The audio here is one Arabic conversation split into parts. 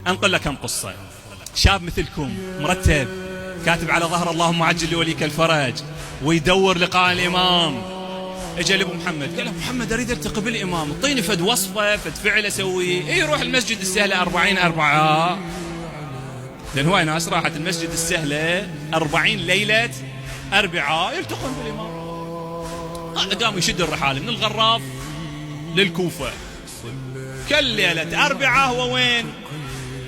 أنقل لكم قصة. شاب مثلكم مرتب كاتب على ظهر اللهم عجل لوليك الفرج ويدور لقاء الإمام. اجى لابو محمد قال له محمد اريد التقي بالامام، اعطيني فد وصفه فد فعل اسويه. يروح المسجد السهله 40/4، لان هواي ناس راحت المسجد السهله 40 ليله اربعاء يلتقون بالامام. قام يشد الرحال من الغراف للكوفه، كل ليله اربعاء هو وين؟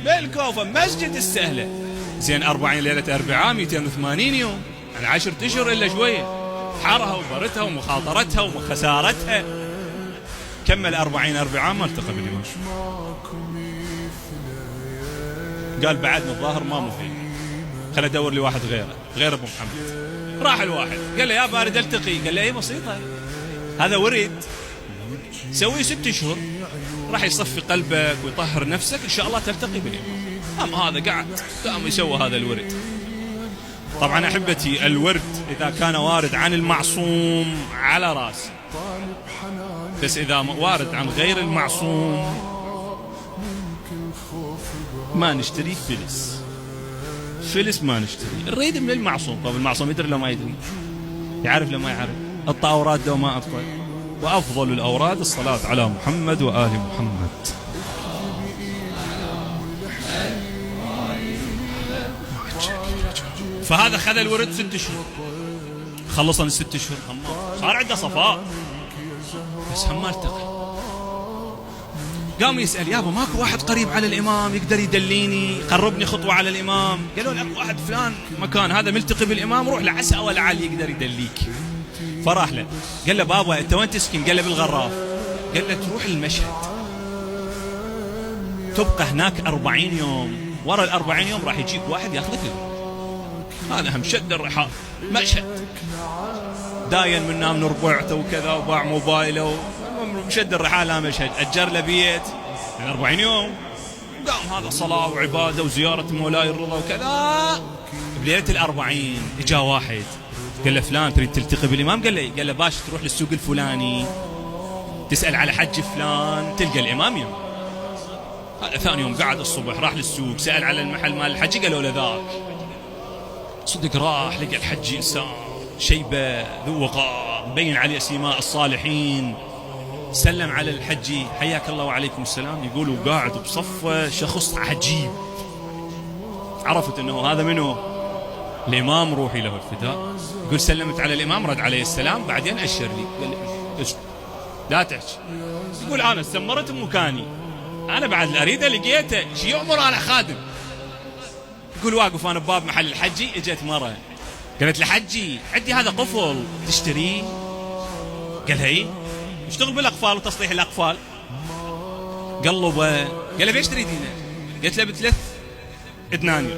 بالكوفه مسجد السهله. زين 40 ليله اربعاء 280 يوم، يعني 10 اشهر الا شويه، حارها وبرتها ومخاطرتها وخسارتها. كمل 40/4 ما التقى بالإمام. قال بعد من الظاهر ما مفيد، خل ادور لي واحد غير ابو محمد. راح الواحد قال له يا بارد التقي، قال له اي بسيطه، هذا ورد سوي 6 اشهر راح يصفي قلبك ويطهر نفسك ان شاء الله تلتقي بالإمام. اما هذا قام يسوى هذا الورد. طبعا أحبتي الورد إذا كان وارد عن المعصوم على راسي، بس إذا وارد عن غير المعصوم ما نشتري فلس ما نشتري، نريد من المعصوم. طب المعصوم يدري لو ما يدري، يعرف لو ما يعرف. أطلع أوراد لو ما أطلع، وأفضل الأوراد الصلاة على محمد وآل محمد. فهذا خذ الورد 6 اشهر، خلصنا ال6 اشهر صار عنده صفاء، بس هم ما التقى. قام يسأل يابا ماكو واحد قريب على الإمام يقدر يدليني يقربني خطوة على الإمام؟ قالوا له اكو واحد فلان مكان هذا ملتقي بالإمام، روح لعسى ولعل يقدر يدليك. فراح له قال له بابا انت وين تسكن؟ قال له بالغراف. قال له تروح المشهد تبقى هناك 40 يوم، ورا ال40 يوم راح يجيك واحد ياخذك الورد. هذا هم شد الرحال مشهد، داين من نام ربعته وكذا وباع موبايله ومشد الرحال. لا مشهد أجر له بيت 40 يوم، قام هذا صلاة وعبادة وزيارة مولاي الرضا وكذا. بليلة ال40 اجا واحد قال له فلان تريد تلتقي بالإمام؟ قال له قال له باش تروح للسوق الفلاني تسأل على حج فلان تلقى الإمام يوم. هذا ثاني يوم قعد الصبح راح للسوق سأل على المحل مال الحج، قالوا له ذاك. صدق راح لقى الحج إنسان شيبة ذو وقار مبين عليه سيماء الصالحين. سلم على الحجي حياك الله وعليكم السلام، يقولوا قاعد بصفه شخص عجيب. عرفت انه هذا منه الامام روحي له الفداء. يقول سلمت على الامام رد عليه السلام بعدين اشر لي قال لي لا تحكي. يقول انا استمرت بمكاني، انا بعد اريد لقيته شي يؤمر انا خادم. يقول واقف انا بباب محل الحجي، اجت مره قالت لحجي عندي هذا قفل تشتريه؟ قال اي اشتغل بالاقفال وتصليح الاقفال. قلبه قال له بيش تريدينه؟ قلت له ب3 دنانير.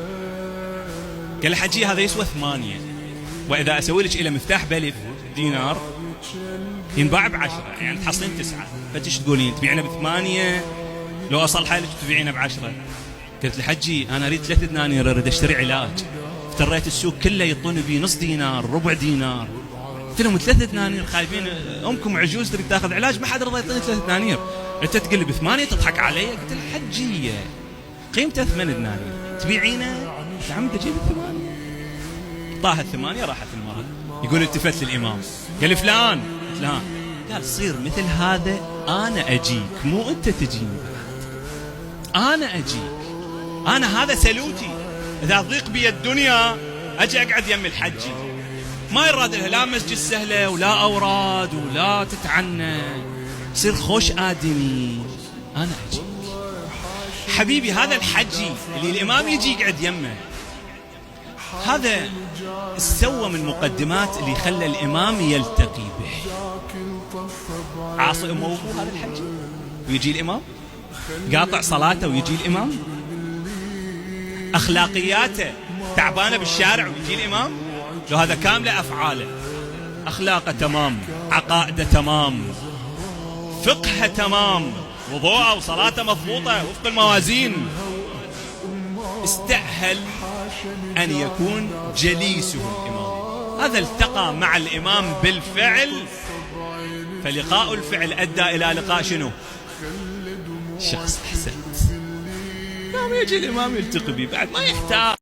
قال له حجي هذا يسوى 8، واذا اسوي لك الى مفتاح ب1000 دينار ينباع ب10، يعني تحصلين 9. فتش تقولين تبيعنا ب8 لو اصلحها لك تبيعينه ب10؟ قلت له حجي انا اريد 3 دنانير اريد اشتري علاج. افتريت السوق كله يعطوني بيه نص دينار ربع دينار. قلت لهم 3 دنانير خايفين امكم عجوز تريد تاخذ علاج، ما حد رضى يعطيني 3 دنانير. انت تقول لي ب8 تضحك علي؟ قلت له حجيه قيمته 8 دنانير تبيعينه؟ يا عم تجيب ال8. طاحت 8 راحت المرة. يقول التفت للامام قال لي فلان. قلت له قال صير مثل هذا انا اجيك مو انت تجيني. انا اجيك، انا هذا سلوتي. اذا ضيق بي الدنيا اجي اقعد يم الحجي، ما يراد لها لا مسجد سهله ولا اوراد ولا تتعنى، صير خوش ادمي. انا اجيك حبيبي. هذا الحجي اللي الامام يجي يقعد يمه، هذا سوى من مقدمات اللي خلى الامام يلتقي به. عاصي امه وابوه هذا الحجي ويجي الامام، قاطع صلاته ويجي الامام، اخلاقياته تعبانه بالشارع ويجي الامام. لو هذا كامله افعاله، اخلاقه تمام، عقائده تمام، فقهه تمام، وضوءه وصلاته مضبوطه وفق الموازين، استأهل ان يكون جليسه الامام. هذا التقى مع الامام بالفعل، فلقاء الفعل ادى الى لقاء شنو؟ شخص احسنت. يوم يجي الإمام يلتقي بي بعد ما يحتاج